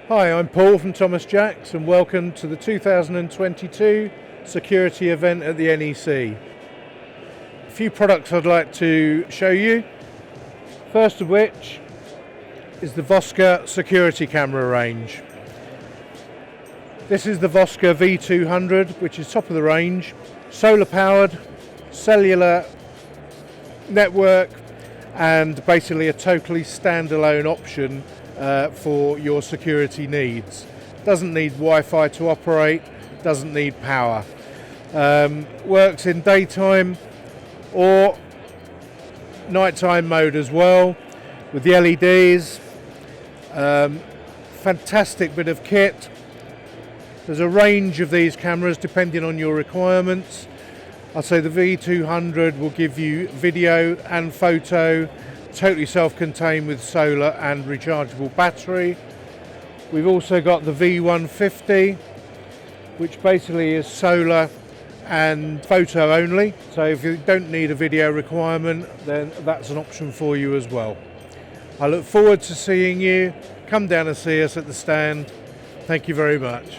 Hi, I'm Paul from Thomas Jacks and welcome to the 2022 security event at the NEC. A few products I'd like to show you. First of which is the Vosker security camera range. This is the Vosker V200, which is top of the range, solar powered, cellular network, and basically a totally standalone option for your security needs. Doesn't need Wi-Fi to operate, doesn't need power. Works in daytime or nighttime mode as well with the LEDs. Fantastic bit of kit. There's a range of these cameras depending on your requirements. I'd say the V200 will give you video and photo, totally self-contained with solar and rechargeable battery. We've also got the V150, which basically is solar and photo only. So if you don't need a video requirement, then that's an option for you as well. I look forward to seeing you. Come down and see us at the stand. Thank you very much.